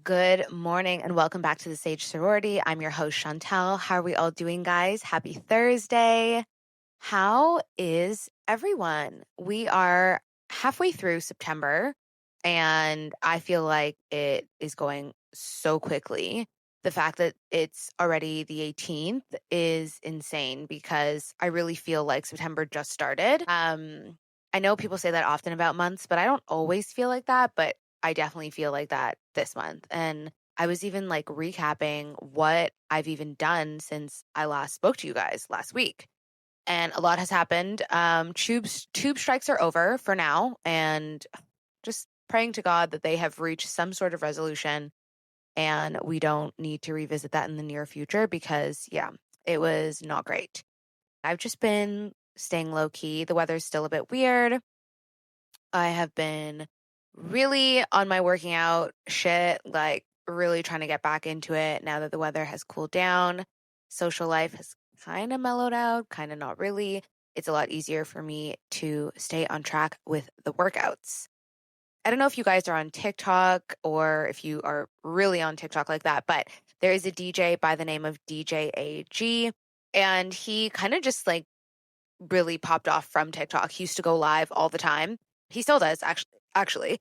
Good morning and welcome back to the Sage Sorority. I'm your host, Shantel. How are we all doing, guys? Happy Thursday. How is everyone? We are halfway through September and I feel like it is going so quickly. The fact that it's already the 18th is insane because I really feel like September just started. I know people say that often about months, but I don't always feel like that. But I definitely feel like that this month. And I was even like recapping what I've even done since I last spoke to you guys last week. And a lot has happened. Tube strikes are over for now, and just praying to God that they have reached some sort of resolution and we don't need to revisit that in the near future because, yeah, it was not great. I've just been staying low key. The weather's still a bit weird. I have been really on my working out shit, like really trying to get back into it now that the weather has cooled down. Social life has kind of mellowed out, kind of not really. It's a lot easier for me to stay on track with the workouts. I don't know if you guys are on TikTok or if you are really on TikTok like that, but there is a DJ by the name of DJ AG, and he kind of just like really popped off from TikTok. He used to go live all the time. He still does, actually.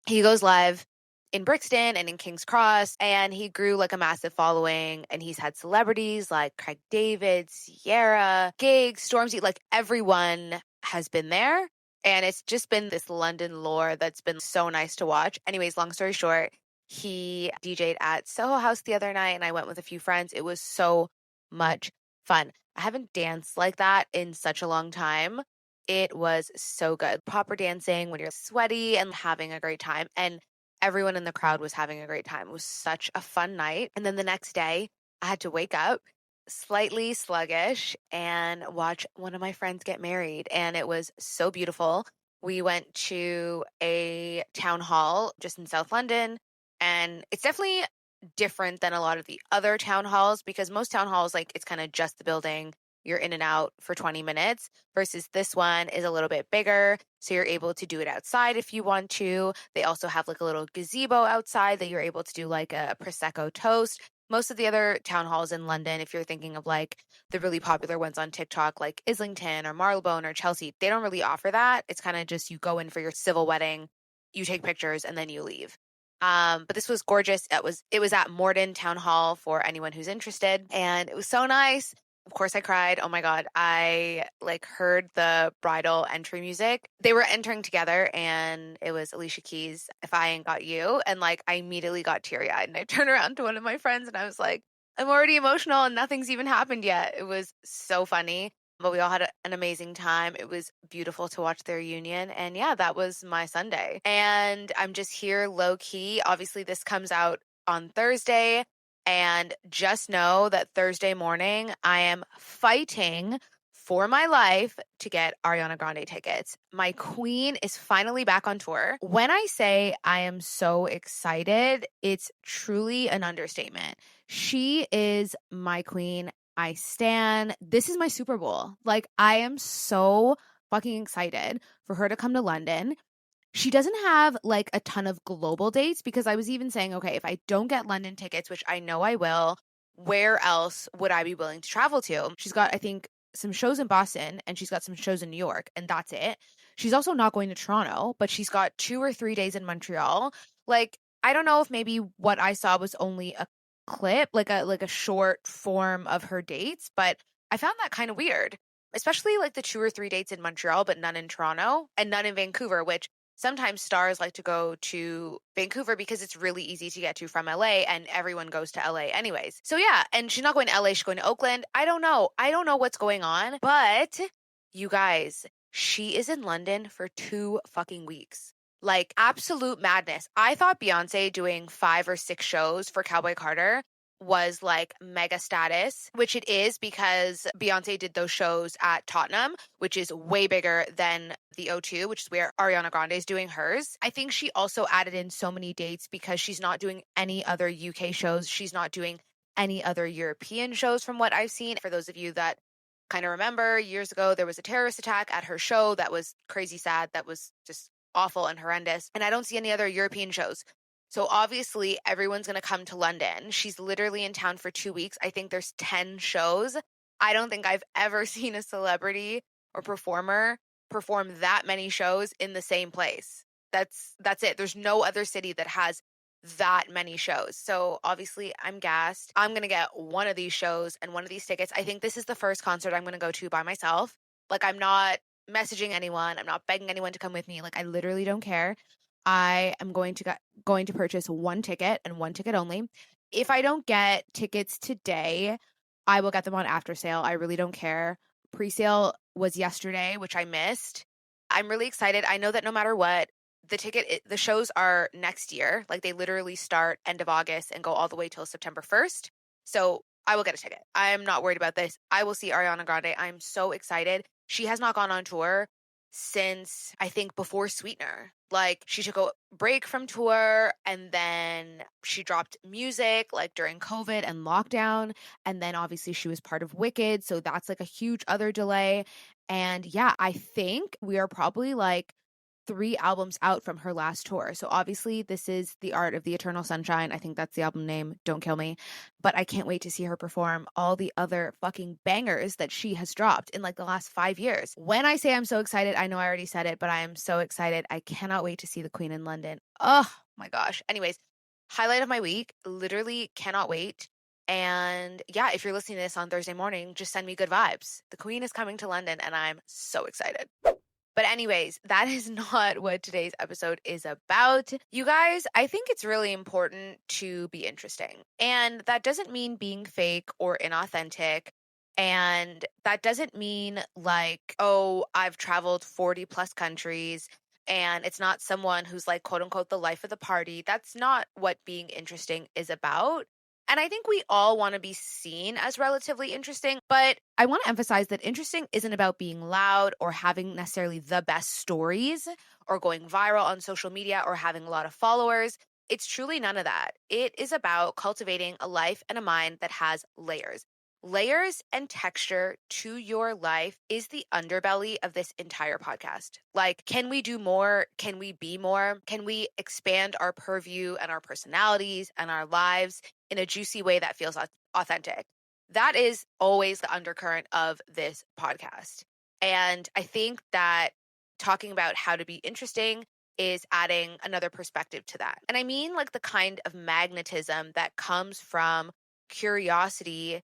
He goes live in Brixton and in King's Cross, and he grew like a massive following. And he's had celebrities like Craig David, Sierra, Gigs, Stormzy, like everyone has been there. And it's just been this London lore that's been so nice to watch. Anyways, long story short, he DJ'd at Soho House the other night, and I went with a few friends. It was so much fun. I haven't danced like that in such a long time. It was so good. Proper dancing when you're sweaty and having a great time. And everyone in the crowd was having a great time. It was such a fun night. And then the next day, I had to wake up slightly sluggish and watch one of my friends get married. And it was so beautiful. We went to a town hall just in South London. And it's definitely different than a lot of the other town halls because most town halls, like, it's kind of just the building. You're in and out for 20 minutes versus this one is a little bit bigger. So you're able to do it outside if you want to. They also have like a little gazebo outside that you're able to do like a Prosecco toast. Most of the other town halls in London, if you're thinking of like the really popular ones on TikTok, like Islington or Marylebone or Chelsea, they don't really offer that. It's kind of just you go in for your civil wedding, you take pictures, and then you leave. But this was gorgeous. It was at Morden Town Hall for anyone who's interested, and it was so nice. Of course I cried. Oh my God. I like heard the bridal entry music. They were entering together and it was Alicia Keys, If I Ain't Got You. And like I immediately got teary eyed and I turned around to one of my friends and I was like, I'm already emotional and nothing's even happened yet. It was so funny. But we all had an amazing time. It was beautiful to watch their union. And yeah, that was my Sunday. And I'm just here low key. Obviously, this comes out on Thursday. And just know that Thursday morning, I am fighting for my life to get Ariana Grande tickets. My queen is finally back on tour. When I say I am so excited, it's truly an understatement. She is my queen. I stan. This is my Super Bowl. Like, I am so fucking excited for her to come to London. She doesn't have like a ton of global dates because I was even saying, okay, if I don't get London tickets, which I know I will, where else would I be willing to travel to? She's got, I think, some shows in Boston and she's got some shows in New York, and that's it. She's also not going to Toronto, but she's got 2 or 3 days in Montreal. Like, I don't know if maybe what I saw was only a clip, like a short form of her dates, but I found that kind of weird. Especially like the 2 or 3 dates in Montreal, but none in Toronto and none in Vancouver, which sometimes stars like to go to Vancouver because it's really easy to get to from LA and everyone goes to LA anyways. So yeah, and she's not going to LA, she's going to Oakland. I don't know. I don't know what's going on, but you guys, she is in London for 2 fucking weeks. Like absolute madness. I thought Beyonce doing 5 or 6 shows for Cowboy Carter was like mega status, which it is because Beyonce did those shows at Tottenham, which is way bigger than the O2, which is where Ariana Grande is doing hers. I think she also added in so many dates because she's not doing any other UK shows. She's not doing any other European shows from what I've seen. For those of you that kind of remember, years ago, there was a terrorist attack at her show that was crazy sad. That was just awful and horrendous. And I don't see any other European shows. So obviously everyone's going to come to London. She's literally in town for 2 weeks. I think there's 10 shows. I don't think I've ever seen a celebrity or performer perform that many shows in the same place. That's it. There's no other city that has that many shows. So obviously I'm gassed. I'm going to get one of these shows and one of these tickets. I think this is the first concert I'm going to go to by myself. Like, I'm not messaging anyone. I'm not begging anyone to come with me. Like, I literally don't care. I am going to purchase one ticket and one ticket only. If I don't get tickets today, I will get them on after sale. I really don't care. Pre-sale was yesterday, which I missed. I'm really excited. I know that no matter what, the shows are next year. Like, they literally start end of August and go all the way till September 1st. So I will get a ticket. I'm not worried about this. I will see Ariana Grande. I'm so excited. She has not gone on tour since, I think, before Sweetener. Like, she took a break from tour and then she dropped music like during COVID and lockdown. And then obviously she was part of Wicked. So that's like a huge other delay. And yeah, I think we are probably like 3 albums out from her last tour. So obviously this is The Art of the Eternal Sunshine. I think that's the album name. Don't kill me. But I can't wait to see her perform all the other fucking bangers that she has dropped in like the last 5 years. When I say I'm so excited, I know I already said it, but I am so excited. I cannot wait to see the Queen in London. Oh my gosh. Anyways, highlight of my week. Literally cannot wait. And yeah, if you're listening to this on Thursday morning, just send me good vibes. The Queen is coming to London and I'm so excited. But anyways, that is not what today's episode is about. You guys, I think it's really important to be interesting. And that doesn't mean being fake or inauthentic. And that doesn't mean like, oh, I've traveled 40 plus countries and it's not someone who's like, quote unquote, the life of the party. That's not what being interesting is about. And I think we all want to be seen as relatively interesting, but I want to emphasize that interesting isn't about being loud or having necessarily the best stories or going viral on social media or having a lot of followers. It's truly none of that. It is about cultivating a life and a mind that has layers. Layers and texture to your life is the underbelly of this entire podcast. Like, can we do more? Can we be more? Can we expand our purview and our personalities and our lives in a juicy way that feels authentic? That is always the undercurrent of this podcast. And I think that talking about how to be interesting is adding another perspective to that. And I mean like the kind of magnetism that comes from curiosity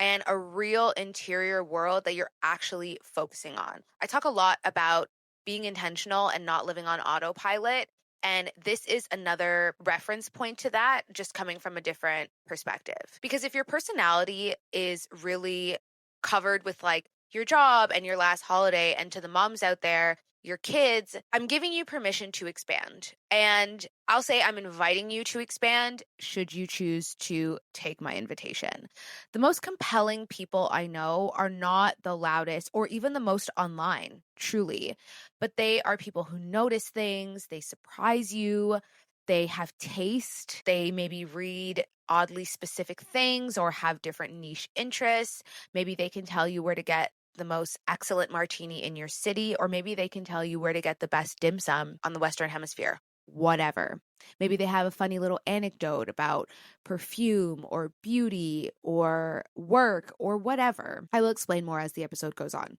and a real interior world that you're actually focusing on. I talk a lot about being intentional and not living on autopilot. And this is another reference point to that, just coming from a different perspective. Because if your personality is really covered with like your job and your last holiday, and to the moms out there, your kids, I'm giving you permission to expand. And I'll say I'm inviting you to expand should you choose to take my invitation. The most compelling people I know are not the loudest or even the most online, truly, but they are people who notice things, they surprise you, they have taste, they maybe read oddly specific things or have different niche interests. Maybe they can tell you where to get the most excellent martini in your city, or maybe they can tell you where to get the best dim sum on the Western Hemisphere. Whatever. Maybe they have a funny little anecdote about perfume or beauty or work or whatever. I will explain more as the episode goes on.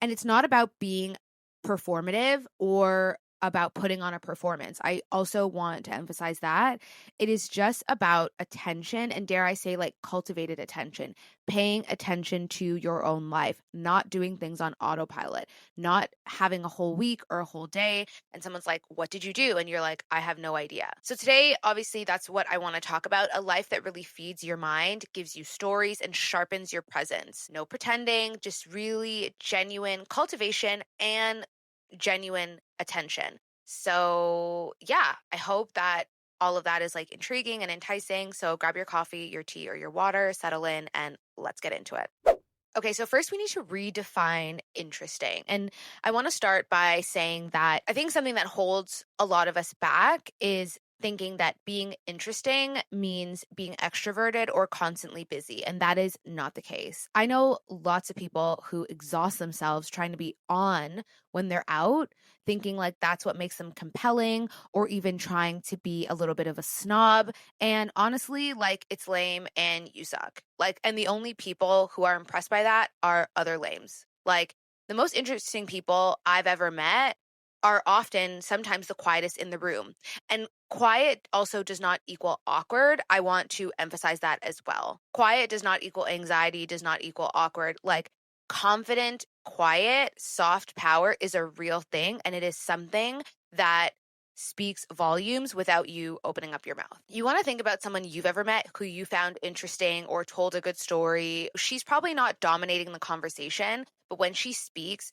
And it's not about being performative or about putting on a performance. I also want to emphasize that it is just about attention, and dare I say, like, cultivated attention, paying attention to your own life, not doing things on autopilot, not having a whole week or a whole day and someone's like, what did you do? And you're like, I have no idea. So today, obviously, that's what I want to talk about. A life that really feeds your mind, gives you stories, and sharpens your presence. No pretending, just really genuine cultivation and genuine attention. So yeah, I hope that all of that is like intriguing and enticing. So grab your coffee, your tea, or your water, settle in, and let's get into it. Okay, so first we need to redefine interesting. And I want to start by saying that I think something that holds a lot of us back is thinking that being interesting means being extroverted or constantly busy, and that is not the case. I know lots of people who exhaust themselves trying to be on when they're out, thinking like that's what makes them compelling, or even trying to be a little bit of a snob. And honestly, like, it's lame and you suck. Like, and the only people who are impressed by that are other lames. Like, the most interesting people I've ever met are often sometimes the quietest in the room. And quiet also does not equal awkward. I want to emphasize that as well. Quiet does not equal anxiety, does not equal awkward. Like, confident, quiet, soft power is a real thing. And it is something that speaks volumes without you opening up your mouth. You want to think about someone you've ever met who you found interesting or told a good story. She's probably not dominating the conversation, but when she speaks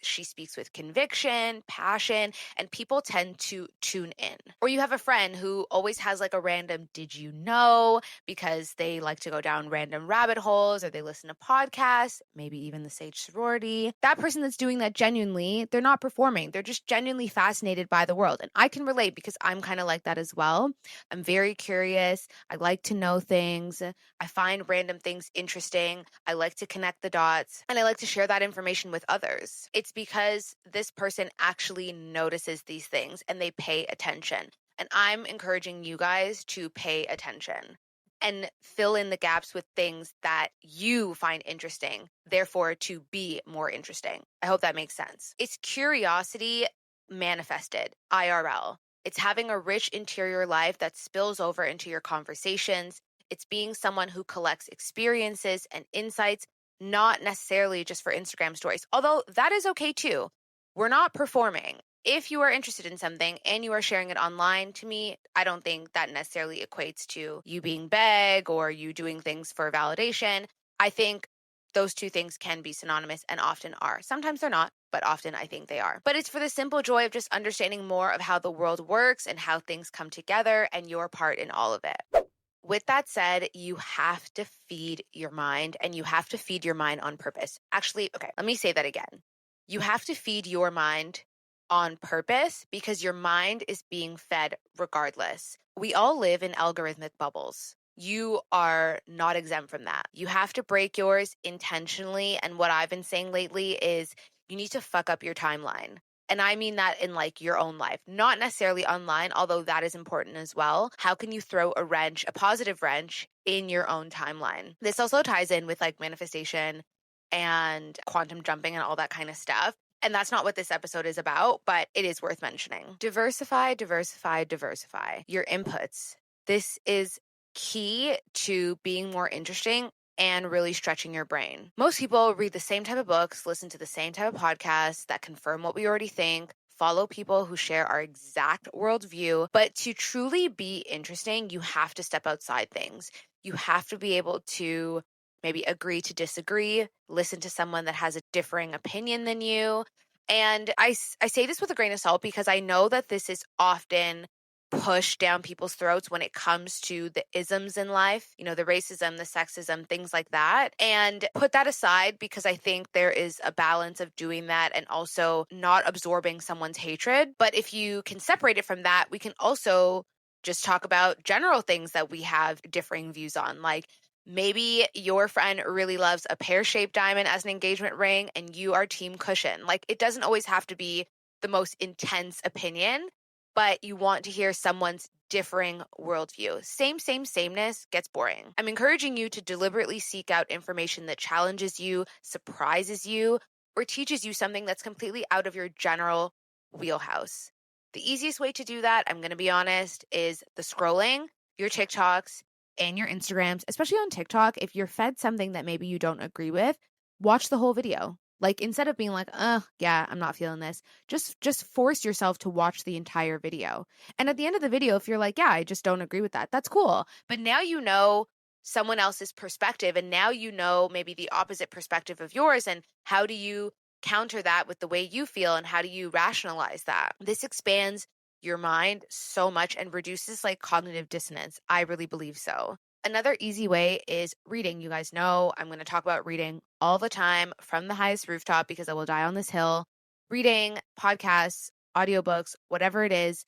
with conviction, passion, and people tend to tune in. Or you have a friend who always has like a random did you know, because they like to go down random rabbit holes, or they listen to podcasts, maybe even the Sage Sorority. That person that's doing that genuinely, they're not performing. They're just genuinely fascinated by the world. And I can relate because I'm kind of like that as well. I'm very curious. I like to know things. I find random things interesting. I like to connect the dots, and I like to share that information with others. It's because this person actually notices these things and they pay attention. And I'm encouraging you guys to pay attention and fill in the gaps with things that you find interesting, therefore to be more interesting. I hope that makes sense. It's curiosity manifested, IRL. It's having a rich interior life that spills over into your conversations. It's being someone who collects experiences and insights, not necessarily just for Instagram stories, although that is okay too. We're not performing. If you are interested in something and you are sharing it online, to me, I don't think that necessarily equates to you being beg or you doing things for validation. I think those two things can be synonymous and often are. Sometimes they're not, but often I think they are. But it's for the simple joy of just understanding more of how the world works and how things come together and your part in all of it. With that said, you have to feed your mind, and you have to feed your mind on purpose. Actually, okay, let me say that again. You have to feed your mind on purpose because your mind is being fed regardless. We all live in algorithmic bubbles. You are not exempt from that. You have to break yours intentionally. And what I've been saying lately is you need to fuck up your timeline. And I mean that in like your own life, not necessarily online, although that is important as well. How can you throw a wrench, a positive wrench in your own timeline? This also ties in with like manifestation and quantum jumping and all that kind of stuff. And that's not what this episode is about, but it is worth mentioning. Diversify, diversify, diversify your inputs. This is key to being more interesting and really stretching your brain. Most people read the same type of books, listen to the same type of podcasts that confirm what we already think, follow people who share our exact worldview. But to truly be interesting, you have to step outside things. You have to be able to maybe agree to disagree, listen to someone that has a differing opinion than you. And I say this with a grain of salt because I know that this is often pushed down people's throats when it comes to the isms in life, you know, the racism, the sexism, things like that. And put that aside because I think there is a balance of doing that and also not absorbing someone's hatred. But if you can separate it from that, we can also just talk about general things that we have differing views on. Like, maybe your friend really loves a pear-shaped diamond as an engagement ring and you are team cushion. Like, it doesn't always have to be the most intense opinion, but you want to hear someone's differing worldview. Sameness gets boring. I'm encouraging you to deliberately seek out information that challenges you, surprises you, or teaches you something that's completely out of your general wheelhouse. The easiest way to do that, I'm going to be honest, is the scrolling, your TikToks, and your Instagrams, especially on TikTok. If you're fed something that maybe you don't agree with, watch the whole video. Like, instead of being like, yeah, I'm not feeling this, just force yourself to watch the entire video. And at the end of the video, if you're like, yeah, I just don't agree with that, that's cool. But now you know someone else's perspective, and now you know maybe the opposite perspective of yours, and how do you counter that with the way you feel, and how do you rationalize that? This expands your mind so much and reduces like cognitive dissonance. I really believe so. Another easy way is reading. You guys know I'm going to talk about reading all the time from the highest rooftop because I will die on this hill. Reading, podcasts, audiobooks, whatever it is,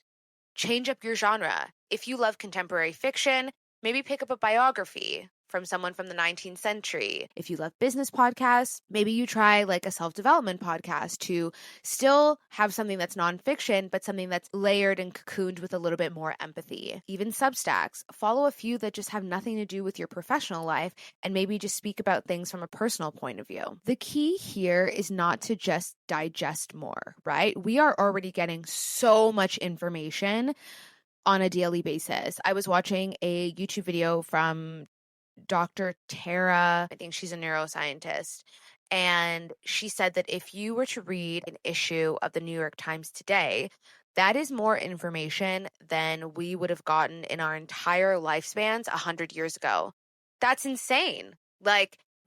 change up your genre. If you love contemporary fiction, maybe pick up a biography from someone from the 19th century. If you love business podcasts, maybe you try like a self-development podcast to still have something that's nonfiction, but something that's layered and cocooned with a little bit more empathy. Even Substacks, follow a few that just have nothing to do with your professional life and maybe just speak about things from a personal point of view. The key here is not to just digest more, right? We are already getting so much information on a daily basis. I was watching a YouTube video from Dr. Tara, I think she's a neuroscientist, and she said that if you were to read an issue of the New York Times today, that is more information than we would have gotten in our entire lifespans 100 years ago. That's insane.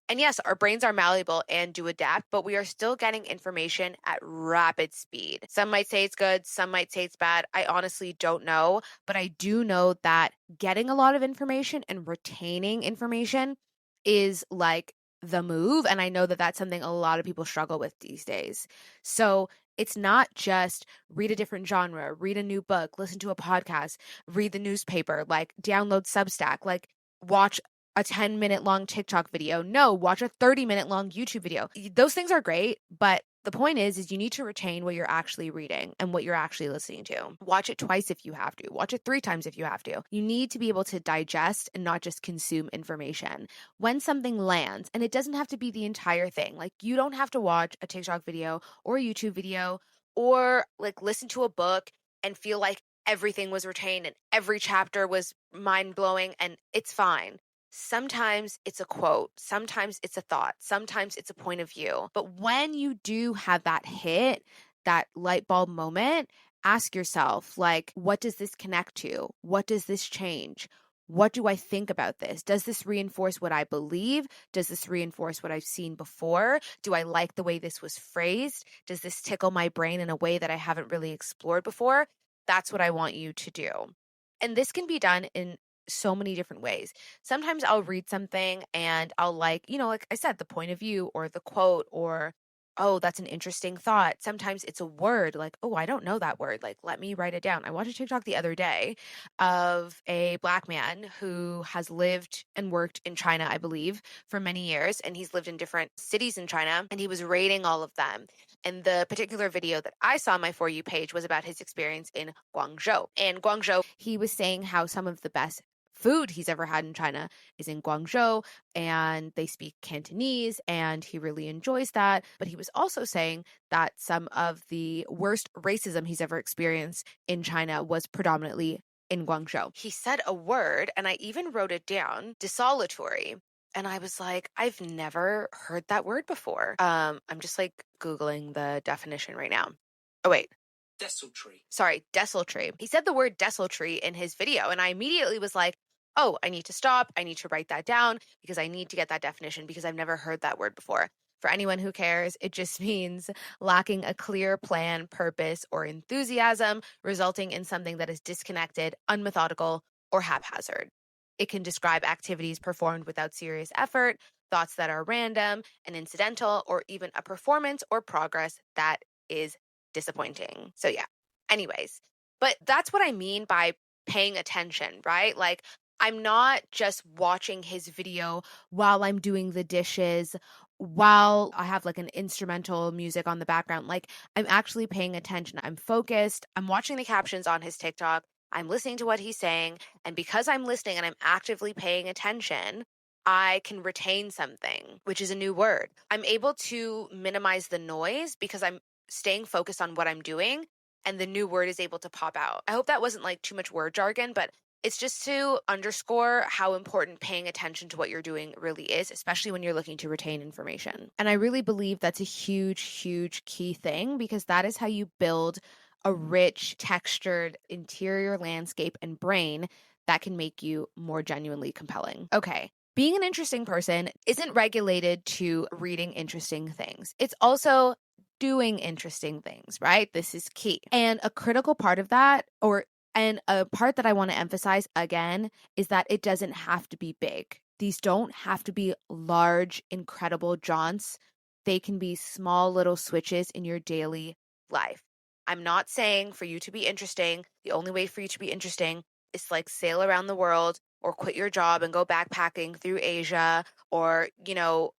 And yes, our brains are malleable and do adapt, but we are still getting information at rapid speed. Some might say it's good, some might say it's bad. I honestly don't know, but I do know that getting a lot of information and retaining information is like the move. And I know that that's something a lot of people struggle with these days. So it's not just read a different genre, read a new book, listen to a podcast, read the newspaper, like download Substack, like watch a 10-minute long TikTok video. No, watch a 30-minute long YouTube video. Those things are great, but the point is you need to retain what you're actually reading and what you're actually listening to. Watch it twice if you have to. Watch it 3 times if you have to. You need to be able to digest and not just consume information. When something lands, and it doesn't have to be the entire thing, like you don't have to watch a TikTok video or a YouTube video or like listen to a book and feel like everything was retained and every chapter was mind-blowing, and it's fine. Sometimes it's a quote, sometimes it's a thought, sometimes it's a point of view. But when you do have that hit, that light bulb moment, ask yourself, like, what does this connect to? What does this change? What do I think about this? Does this reinforce what I believe? Does this reinforce what I've seen before? Do I like the way this was phrased? Does this tickle my brain in a way that I haven't really explored before? That's what I want you to do. And this can be done in so many different ways. Sometimes I'll read something and I'll like I said, the point of view or the quote or, oh, that's an interesting thought. Sometimes it's a word like, oh, I don't know that word. Like, let me write it down. I watched a TikTok the other day of a Black man who has lived and worked in China, I believe, for many years. And he's lived in different cities in China and he was rating all of them. And the particular video that I saw on my For You page was about his experience in Guangzhou. And Guangzhou, he was saying how some of the best food he's ever had in China is in Guangzhou, and they speak Cantonese, and he really enjoys that. But he was also saying that some of the worst racism he's ever experienced in China was predominantly in Guangzhou. He said a word, and I even wrote it down, desolatory. And I was like, I've never heard that word before. I'm just like Googling the definition right now. Oh, wait. Desultory. Sorry, desultory. He said the word desultory in his video, and I immediately was like, oh, I need to stop. I need to write that down because I need to get that definition because I've never heard that word before. For anyone who cares, it just means lacking a clear plan, purpose, or enthusiasm, resulting in something that is disconnected, unmethodical, or haphazard. It can describe activities performed without serious effort, thoughts that are random and incidental, or even a performance or progress that is disappointing. So yeah, anyways, but that's what I mean by paying attention, right? Like, I'm not just watching his video while I'm doing the dishes, while I have like an instrumental music on the background. Like, I'm actually paying attention. I'm focused. I'm watching the captions on his TikTok. I'm listening to what he's saying. And because I'm listening and I'm actively paying attention, I can retain something, which is a new word. I'm able to minimize the noise because I'm staying focused on what I'm doing, and the new word is able to pop out. I hope that wasn't like too much word jargon, but it's just to underscore how important paying attention to what you're doing really is, especially when you're looking to retain information. And I really believe that's a huge, huge key thing, because that is how you build a rich, textured interior landscape and brain that can make you more genuinely compelling. Okay. Being an interesting person isn't regulated to reading interesting things. It's also doing interesting things, right? This is key. And a critical part of that, and a part that I want to emphasize again, is that it doesn't have to be big. These don't have to be large, incredible jaunts. They can be small little switches in your daily life. I'm not saying for you to be interesting, the only way for you to be interesting is to like sail around the world or quit your job and go backpacking through Asia or,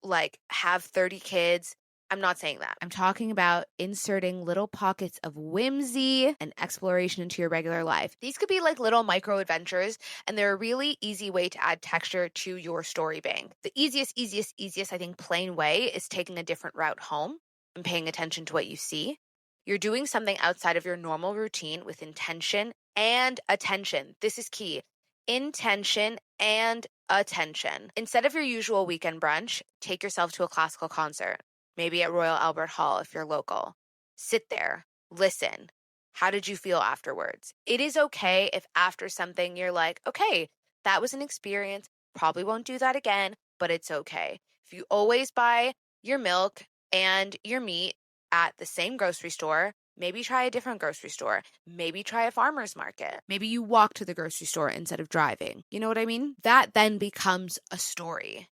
like have 30 kids. I'm not saying that. I'm talking about inserting little pockets of whimsy and exploration into your regular life. These could be like little micro adventures, and they're a really easy way to add texture to your story bank. The easiest, I think, plain way is taking a different route home and paying attention to what you see. You're doing something outside of your normal routine with intention and attention. This is key. Intention and attention. Instead of your usual weekend brunch, take yourself to a classical concert, maybe at Royal Albert Hall if you're local. Sit there, listen. How did you feel afterwards? It is okay if after something you're like, okay, that was an experience, probably won't do that again, but it's okay. If you always buy your milk and your meat at the same grocery store, maybe try a different grocery store. Maybe try a farmer's market. Maybe you walk to the grocery store instead of driving. You know what I mean? That then becomes a story.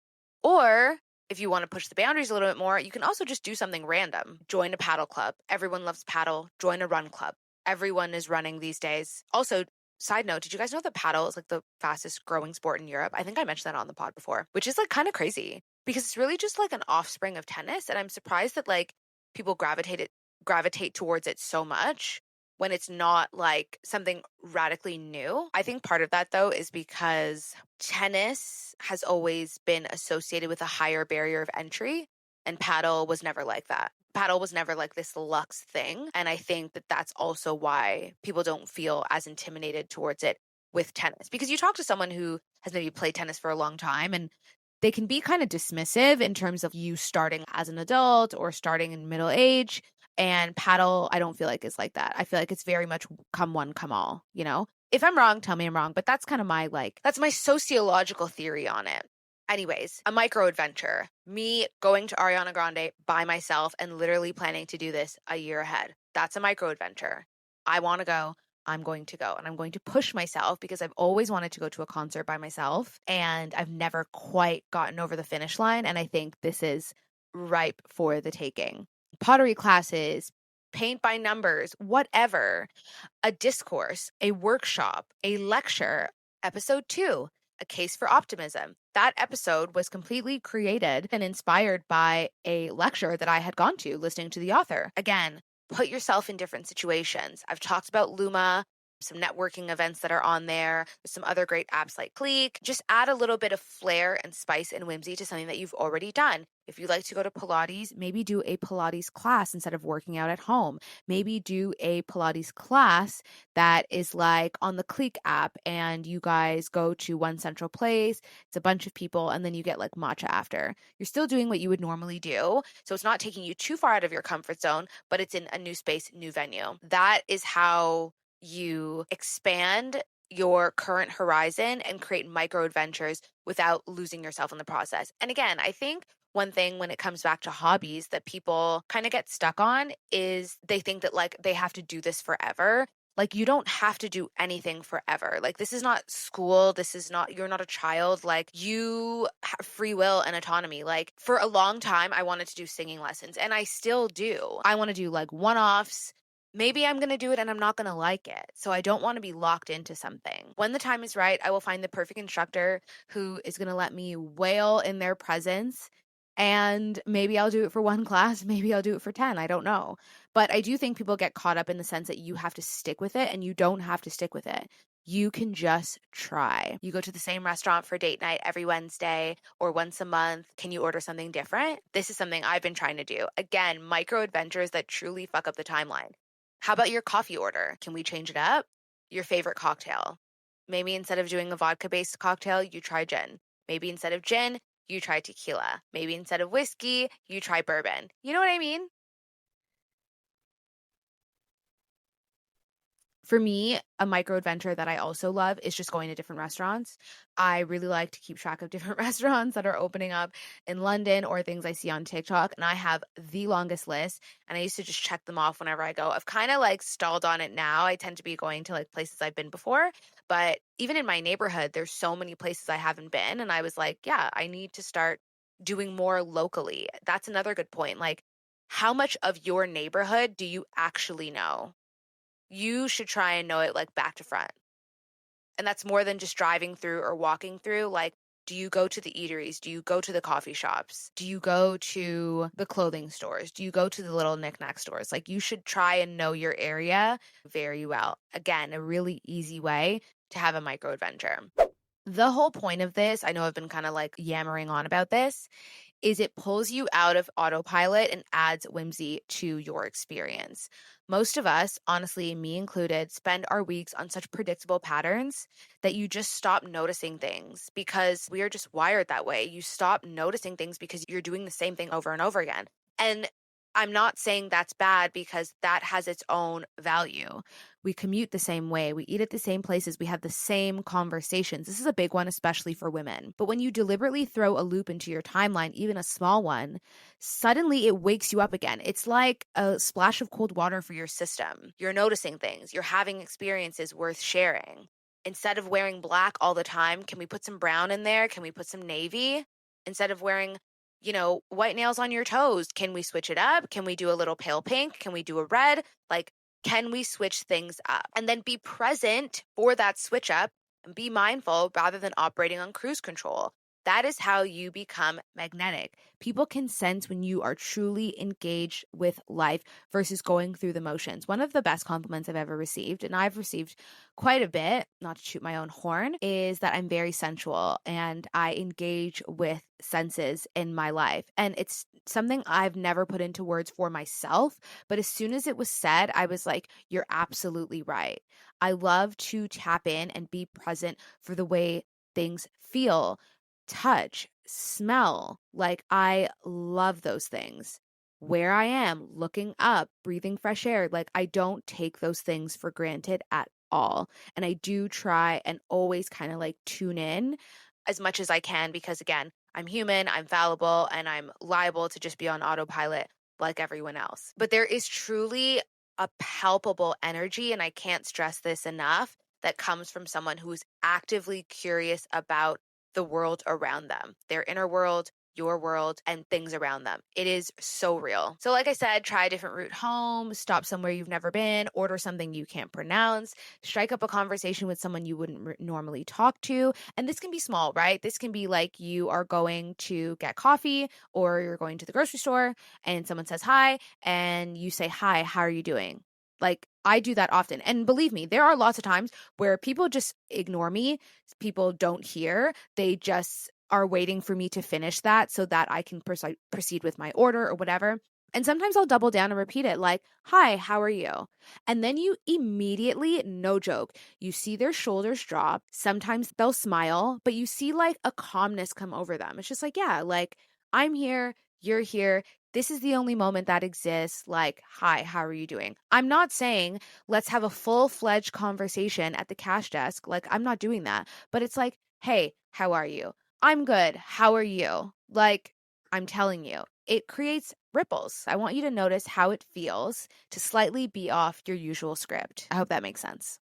Or if you want to push the boundaries a little bit more, you can also just do something random. Join a paddle club. Everyone loves paddle. Join a run club. Everyone is running these days. Also, side note, did you guys know that paddle is like the fastest growing sport in Europe? I think I mentioned that on the pod before, which is like kind of crazy because it's really just like an offspring of tennis. And I'm surprised that like people gravitate towards it so much when it's not like something radically new. I think part of that though is because tennis has always been associated with a higher barrier of entry, and paddle was never like that. Paddle was never like this luxe thing. And I think that that's also why people don't feel as intimidated towards it with tennis, because you talk to someone who has maybe played tennis for a long time and they can be kind of dismissive in terms of you starting as an adult or starting in middle age. And paddle, I don't feel like is like that. I feel like it's very much come one, come all, If I'm wrong, tell me I'm wrong, but that's kind of that's my sociological theory on it. Anyways, a micro adventure, me going to Ariana Grande by myself and literally planning to do this a year ahead. That's a micro adventure. I want to go. I'm going to go and I'm going to push myself because I've always wanted to go to a concert by myself and I've never quite gotten over the finish line. And I think this is ripe for the taking. Pottery classes, paint by numbers, whatever, a discourse, a workshop, a lecture, episode 2, a case for optimism. That episode was completely created and inspired by a lecture that I had gone to listening to the author. Again, put yourself in different situations. I've talked about Luma, some networking events that are on there. There's some other great apps like Clique. Just add a little bit of flair and spice and whimsy to something that you've already done. If you like to go to Pilates, maybe do a Pilates class instead of working out at home. Maybe do a Pilates class that is like on the Clique app and you guys go to one central place. It's a bunch of people and then you get like matcha after. You're still doing what you would normally do. So it's not taking you too far out of your comfort zone, but it's in a new space, new venue. That is how you expand your current horizon and create micro adventures without losing yourself in the process. And again, I think one thing when it comes back to hobbies that people kind of get stuck on is they think that like they have to do this forever. Like you don't have to do anything forever. Like this is not school. You're not a child. Like you have free will and autonomy. Like for a long time, I wanted to do singing lessons and I still do. I want to do like one-offs. Maybe I'm going to do it and I'm not going to like it. So I don't want to be locked into something. When the time is right, I will find the perfect instructor who is going to let me wail in their presence. And maybe I'll do it for one class. Maybe I'll do it for 10. I don't know. But I do think people get caught up in the sense that you have to stick with it and you don't have to stick with it. You can just try. You go to the same restaurant for date night every Wednesday or once a month. Can you order something different? This is something I've been trying to do. Again, micro adventures that truly fuck up the timeline. How about your coffee order? Can we change it up? Your favorite cocktail. Maybe instead of doing a vodka-based cocktail, you try gin. Maybe instead of gin, you try tequila. Maybe instead of whiskey, you try bourbon. You know what I mean? For me, a micro adventure that I also love is just going to different restaurants. I really like to keep track of different restaurants that are opening up in London or things I see on TikTok. And I have the longest list. And I used to just check them off whenever I go. I've kind of like stalled on it now. I tend to be going to like places I've been before. But even in my neighborhood, there's so many places I haven't been. And I was like, yeah, I need to start doing more locally. That's another good point. Like, How much of your neighborhood do you actually know? You should try and know it like back to front. And that's more than just driving through or walking through. Like, do you go to the eateries? Do you go to the coffee shops? Do you go to the clothing stores? Do you go to the little knickknack stores? Like, you should try and know your area very well. Again, a really easy way to have a micro adventure. The whole point of this, I know I've been kind of like yammering on about this, is it pulls you out of autopilot and adds whimsy to your experience. Most of us, honestly, me included, spend our weeks on such predictable patterns that you just stop noticing things because we are just wired that way. You stop noticing things because you're doing the same thing over and over again. And I'm not saying that's bad because that has its own value. We commute the same way. We eat at the same places. We have the same conversations. This is a big one, especially for women. But when you deliberately throw a loop into your timeline, even a small one, suddenly it wakes you up again. It's like a splash of cold water for your system. You're noticing things. You're having experiences worth sharing. Instead of wearing black all the time, can we put some brown in there? Can we put some navy? Instead of wearing white nails on your toes, can we switch it up? Can we do a little pale pink? Can we do a red? Like, can we switch things up? And then be present for that switch up and be mindful rather than operating on cruise control. That is how you become magnetic. People can sense when you are truly engaged with life versus going through the motions. One of the best compliments I've ever received, and I've received quite a bit, not to shoot my own horn, is that I'm very sensual and I engage with senses in my life. And it's something I've never put into words for myself, but as soon as it was said, I was like, you're absolutely right. I love to tap in and be present for the way things feel, touch, smell. Like, I love those things. Where I am, looking up, breathing fresh air. Like, I don't take those things for granted at all. And I do try and always kind of like tune in as much as I can because, again, I'm human, I'm fallible, and I'm liable to just be on autopilot like everyone else. But there is truly a palpable energy, and I can't stress this enough, that comes from someone who's actively curious about the world around them, their inner world, your world, and things around them. It is so real. So like I said, try a different route home, stop somewhere you've never been, order something you can't pronounce, strike up a conversation with someone you wouldn't normally talk to. And this can be small, right? This can be like you are going to get coffee or you're going to the grocery store and someone says hi and you say, hi, how are you doing? Like, I do that often. And believe me, there are lots of times where people just ignore me. People don't hear. They just are waiting for me to finish that so that I can proceed with my order or whatever. And sometimes I'll double down and repeat it like, hi, how are you? And then you immediately, no joke, you see their shoulders drop. Sometimes they'll smile, but you see like a calmness come over them. It's just like, yeah, like I'm here, you're here. This is the only moment that exists. Like, hi, how are you doing? I'm not saying let's have a full-fledged conversation at the cash desk. Like, I'm not doing that. But it's like, hey, how are you? I'm good. How are you? Like, I'm telling you, it creates ripples. I want you to notice how it feels to slightly be off your usual script. I hope that makes sense.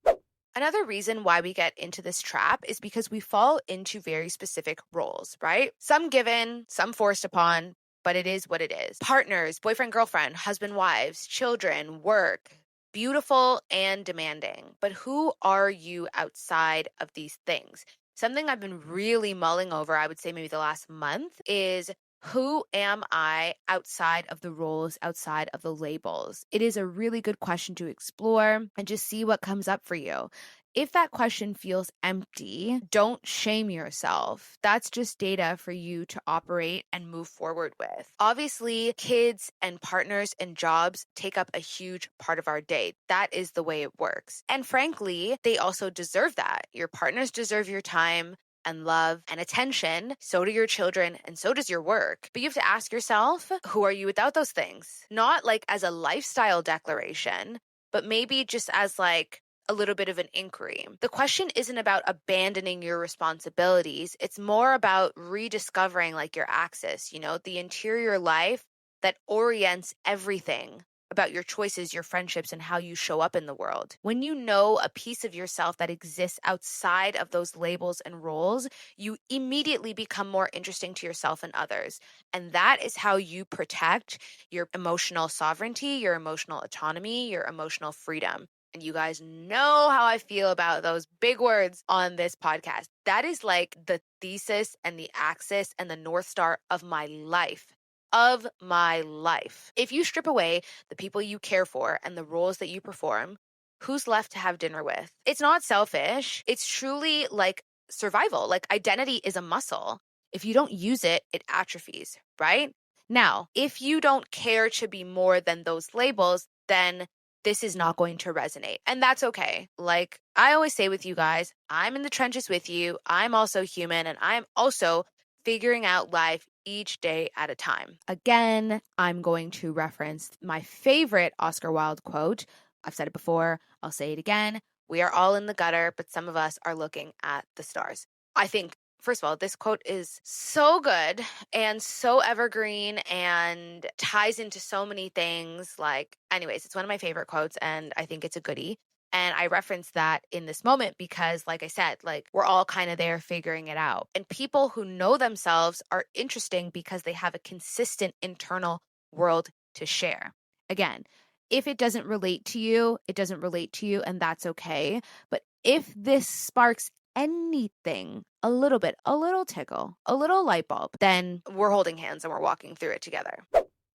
Another reason why we get into this trap is because we fall into very specific roles, right? Some given, some forced upon, but it is what it is. Partners, boyfriend, girlfriend, husband, wives, children, work, beautiful and demanding. But who are you outside of these things? Something I've been really mulling over, I would say maybe the last month, is who am I outside of the roles, outside of the labels? It is a really good question to explore and just see what comes up for you. If that question feels empty, don't shame yourself. That's just data for you to operate and move forward with. Obviously, kids and partners and jobs take up a huge part of our day. That is the way it works. And frankly, they also deserve that. Your partners deserve your time and love and attention. So do your children and so does your work. But you have to ask yourself, who are you without those things? Not like as a lifestyle declaration, but maybe just as like a little bit of an inquiry. The question isn't about abandoning your responsibilities. It's more about rediscovering like your axis, the interior life that orients everything about your choices, your friendships, and how you show up in the world. When you know a piece of yourself that exists outside of those labels and roles, you immediately become more interesting to yourself and others. And that is how you protect your emotional sovereignty, your emotional autonomy, your emotional freedom. And you guys know how I feel about those big words on this podcast. That is like the thesis and the axis and the North Star of my life. Of my life. If you strip away the people you care for and the roles that you perform, who's left to have dinner with? It's not selfish. It's truly like survival. Like identity is a muscle. If you don't use it, it atrophies, right? Now, if you don't care to be more than those labels, then this is not going to resonate. And that's okay. Like I always say with you guys, I'm in the trenches with you. I'm also human and I'm also figuring out life each day at a time. Again, I'm going to reference my favorite Oscar Wilde quote. I've said it before. I'll say it again. We are all in the gutter, but some of us are looking at the stars. I think, first of all, this quote is so good and so evergreen and ties into so many things. Like, anyways, it's one of my favorite quotes and I think it's a goodie. And I reference that in this moment because, like I said, like we're all kind of there figuring it out. And people who know themselves are interesting because they have a consistent internal world to share. Again, if it doesn't relate to you, it doesn't relate to you, and that's okay. But if this sparks anything, a little bit, a little tickle, a little light bulb, then we're holding hands and we're walking through it together.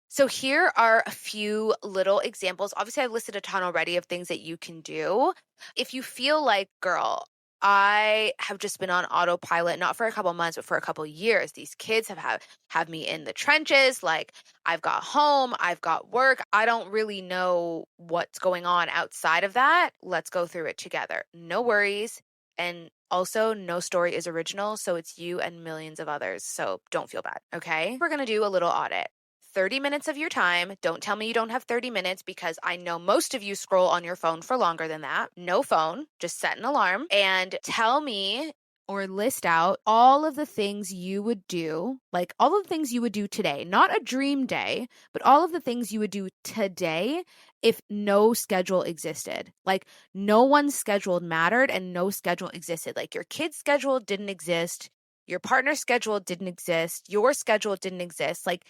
So here are a few little examples. Obviously, I've listed a ton already of things that you can do. If you feel like, girl, I have just been on autopilot, not for a couple months, but for a couple years. These kids have me in the trenches. Like I've got home, I've got work. I don't really know what's going on outside of that. Let's go through it together. No worries. And also, no story is original. So it's you and millions of others. So don't feel bad. Okay. We're going to do a little audit. 30 minutes of your time. Don't tell me you don't have 30 minutes because I know most of you scroll on your phone for longer than that. No phone, just set an alarm and tell me or list out all of the things you would do, like all of the things you would do today, not a dream day, but all of the things you would do today if no schedule existed. Like no one's schedule mattered and no schedule existed. Like your kid's schedule didn't exist. Your partner's schedule didn't exist. Your schedule didn't exist. Like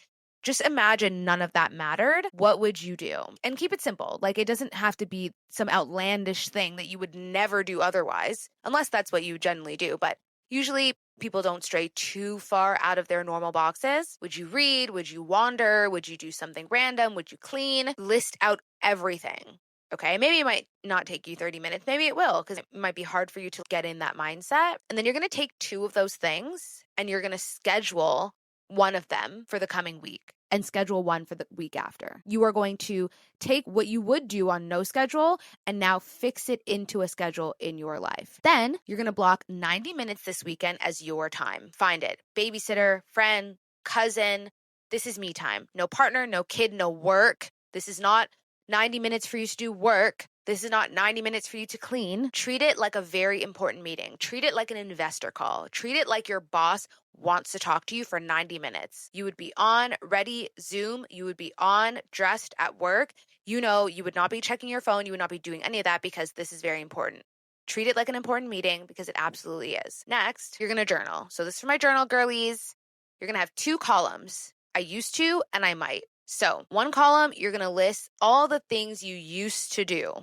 just imagine none of that mattered. What would you do? And keep it simple. Like it doesn't have to be some outlandish thing that you would never do otherwise, unless that's what you generally do. But usually people don't stray too far out of their normal boxes. Would you read? Would you wander? Would you do something random? Would you clean? List out everything. Okay, maybe it might not take you 30 minutes. Maybe it will, because it might be hard for you to get in that mindset. And then you're going to take two of those things and you're going to schedule one of them for the coming week and schedule one for the week after. You are going to take what you would do on no schedule and now fix it into a schedule in your life. Then you're going to block 90 minutes this weekend as your time. Find it. Babysitter, friend, cousin. This is me time. No partner, no kid, no work. This is not 90 minutes for you to do work. This is not 90 minutes for you to clean. Treat it like a very important meeting. Treat it like an investor call. Treat it like your boss wants to talk to you for 90 minutes. You would be on, ready, Zoom. You would be on, dressed at work. You know, you would not be checking your phone. You would not be doing any of that because this is very important. Treat it like an important meeting because it absolutely is. Next, you're going to journal. So this is for my journal girlies. You're going to have two columns. I used to and I might. So one column, you're going to list all the things you used to do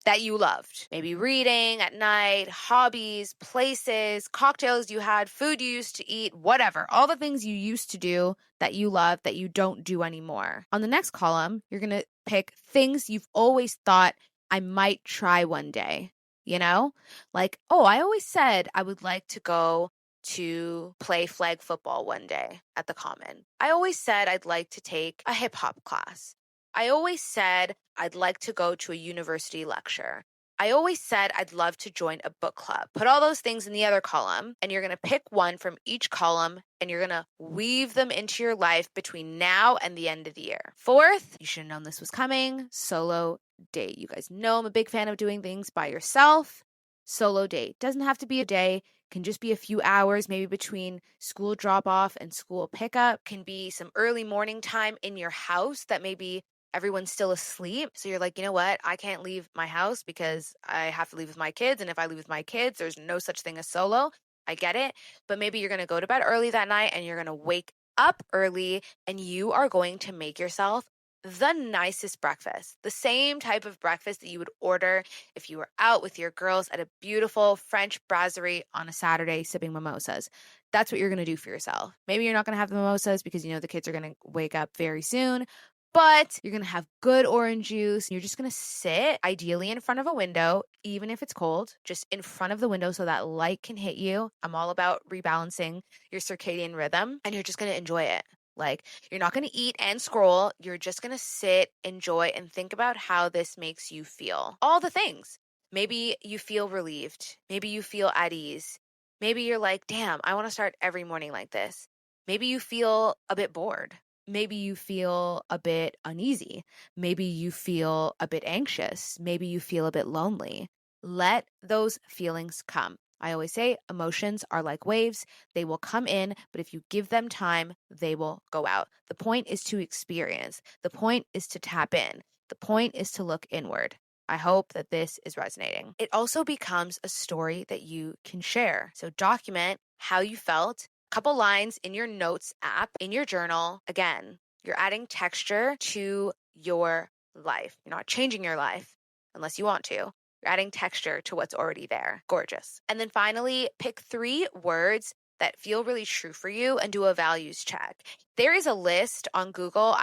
that you loved. Maybe reading at night, hobbies, places, cocktails you had, food you used to eat, whatever. All the things you used to do that you love that you don't do anymore. On the next column, you're going to pick things you've always thought I might try one day. You know, like, oh, I always said I would like to go to play flag football one day at the Common. I always said I'd like to take a hip hop class. I always said I'd like to go to a university lecture. I always said I'd love to join a book club. Put all those things in the other column, and you're going to pick one from each column, and you're going to weave them into your life between now and the end of the year. Fourth, you should have known this was coming, solo date. You guys know I'm a big fan of doing things by yourself. Solo date. Doesn't have to be a day. Can just be a few hours, maybe between school drop off and school pickup. Can be some early morning time in your house that maybe everyone's still asleep. So you're like, you know what? I can't leave my house because I have to leave with my kids. And if I leave with my kids, there's no such thing as solo. I get it. But maybe you're going to go to bed early that night and you're going to wake up early and you are going to make yourself the nicest breakfast, the same type of breakfast that you would order if you were out with your girls at a beautiful French brasserie on a Saturday sipping mimosas. That's what you're going to do for yourself. Maybe you're not going to have the mimosas because you know the kids are going to wake up very soon, but you're going to have good orange juice. You're just going to sit ideally in front of a window, even if it's cold, just in front of the window so that light can hit you. I'm all about rebalancing your circadian rhythm, and you're just going to enjoy it. Like, you're not going to eat and scroll. You're just going to sit, enjoy, and think about how this makes you feel. All the things. Maybe you feel relieved. Maybe you feel at ease. Maybe you're like, damn, I want to start every morning like this. Maybe you feel a bit bored. Maybe you feel a bit uneasy. Maybe you feel a bit anxious. Maybe you feel a bit lonely. Let those feelings come. I always say emotions are like waves. They will come in, but if you give them time, they will go out. The point is to experience. The point is to tap in. The point is to look inward. I hope that this is resonating. It also becomes a story that you can share. So document how you felt, a couple lines in your notes app, in your journal. Again, you're adding texture to your life. You're not changing your life unless you want to. You're adding texture to what's already there. Gorgeous. And then finally, pick 3 words that feel really true for you and do a values check. There is a list on Google.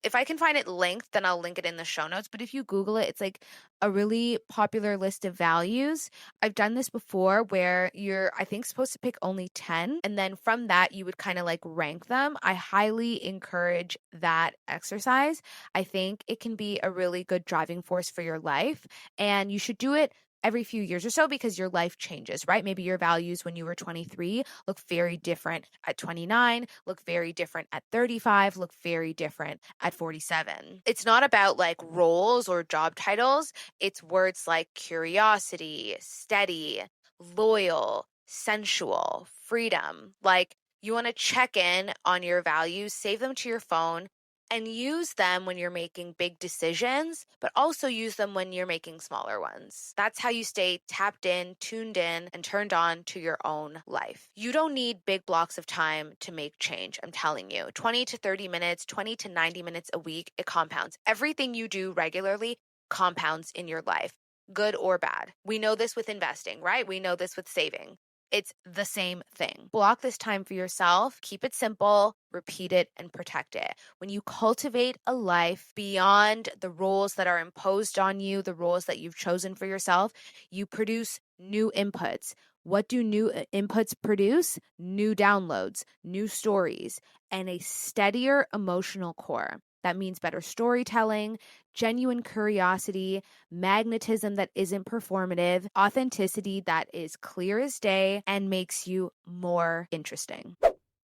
If I can find it linked, then I'll link it in the show notes. But if you Google it, it's like a really popular list of values. I've done this before where you're, I think, supposed to pick only 10. And then from that, you would kind of like rank them. I highly encourage that exercise. I think it can be a really good driving force for your life. And you should do it every few years or so because your life changes, right? Maybe your values when you were 23 look very different at 29, look very different at 35, look very different at 47. It's not about like roles or job titles. It's words like curiosity, steady, loyal, sensual, freedom. Like, you want to check in on your values, save them to your phone, and use them when you're making big decisions, but also use them when you're making smaller ones. That's how you stay tapped in, tuned in, and turned on to your own life. You don't need big blocks of time to make change, I'm telling you. 20 to 30 minutes, 20 to 90 minutes a week, it compounds. Everything you do regularly compounds in your life, good or bad. We know this with investing, right? We know this with saving. It's the same thing. Block this time for yourself, keep it simple, repeat it, and protect it. When you cultivate a life beyond the rules that are imposed on you, the rules that you've chosen for yourself, you produce new inputs. What do new inputs produce? New downloads, new stories, and a steadier emotional core. That means better storytelling, genuine curiosity, magnetism that isn't performative, authenticity that is clear as day, and makes you more interesting.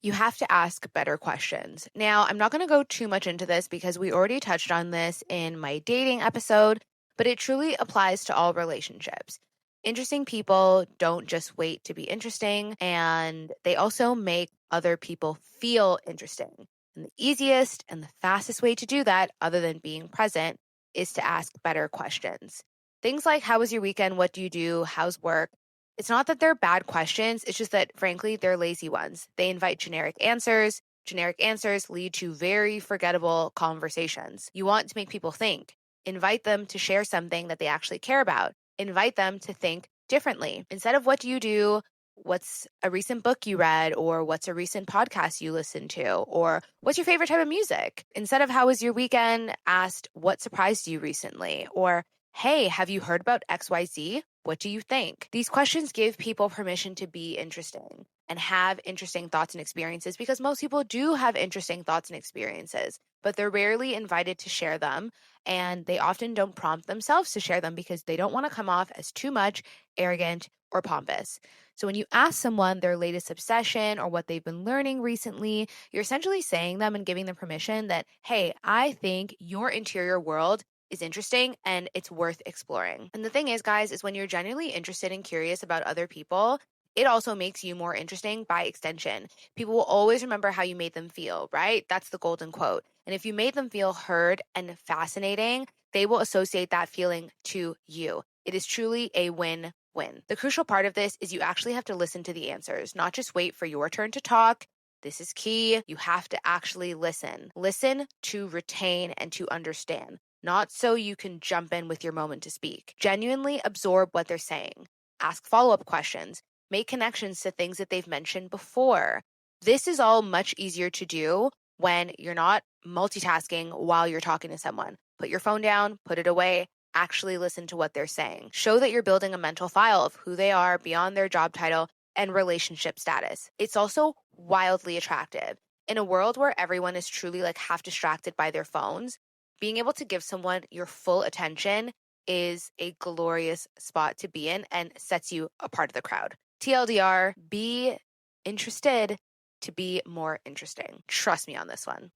You have to ask better questions. Now, I'm not going to go too much into this because we already touched on this in my dating episode, but it truly applies to all relationships. Interesting people don't just wait to be interesting, and they also make other people feel interesting. And the easiest and the fastest way to do that, other than being present, is to ask better questions. Things like, how was your weekend? What do you do? How's work? It's not that they're bad questions. It's just that, frankly, they're lazy ones. They invite generic answers. Generic answers lead to very forgettable conversations. You want to make people think. Invite them to share something that they actually care about. Invite them to think differently. Instead of what do you do, what's a recent book you read, or what's a recent podcast you listened to, or what's your favorite type of music? Instead of how was your weekend, asked what surprised you recently, or hey, have you heard about XYZ? What do you think? These questions give people permission to be interesting and have interesting thoughts and experiences, because most people do have interesting thoughts and experiences, but they're rarely invited to share them, and they often don't prompt themselves to share them because they don't want to come off as too much, arrogant, or pompous. So when you ask someone their latest obsession or what they've been learning recently, you're essentially saying them and giving them permission that, hey, I think your interior world is interesting and it's worth exploring. And the thing is, guys, is when you're genuinely interested and curious about other people, it also makes you more interesting by extension. People will always remember how you made them feel, right? That's the golden quote. And if you made them feel heard and fascinating, they will associate that feeling to you. It is truly a win-win. The crucial part of this is you actually have to listen to the answers, not just wait for your turn to talk. This is key. You have to actually listen. Listen to retain and to understand, not so you can jump in with your moment to speak. Genuinely absorb what they're saying. Ask follow-up questions. Make connections to things that they've mentioned before. This is all much easier to do when you're not multitasking while you're talking to someone. Put your phone down, put it away, actually listen to what they're saying. Show that you're building a mental file of who they are beyond their job title and relationship status. It's also wildly attractive. In a world where everyone is truly like half distracted by their phones, being able to give someone your full attention is a glorious spot to be in and sets you apart of the crowd. TLDR, be interested to be more interesting. Trust me on this one.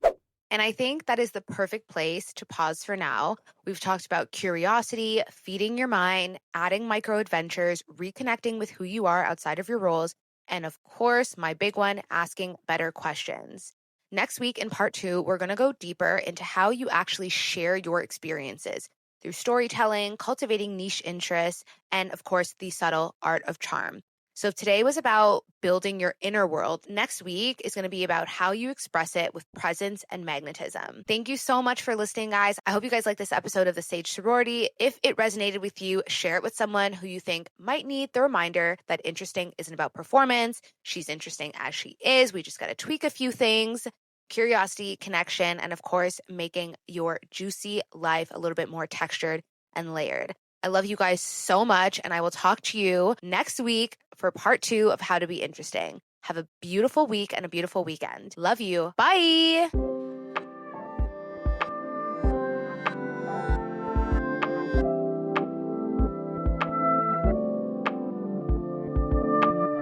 And I think that is the perfect place to pause for now. We've talked about curiosity, feeding your mind, adding micro adventures, reconnecting with who you are outside of your roles, and of course, my big one, asking better questions. Next week in part 2, we're going to go deeper into how you actually share your experiences through storytelling, cultivating niche interests, and of course, the subtle art of charm. So if today was about building your inner world, next week is going to be about how you express it with presence and magnetism. Thank you so much for listening, guys. I hope you guys like this episode of the Sage Sorority. If it resonated with you, share it with someone who you think might need the reminder that interesting isn't about performance. She's interesting as she is. We just got to tweak a few things. Curiosity, connection, and of course, making your juicy life a little bit more textured and layered. I love you guys so much, and I will talk to you next week for part 2 of how to be interesting. Have a beautiful week and a beautiful weekend. Love you. Bye.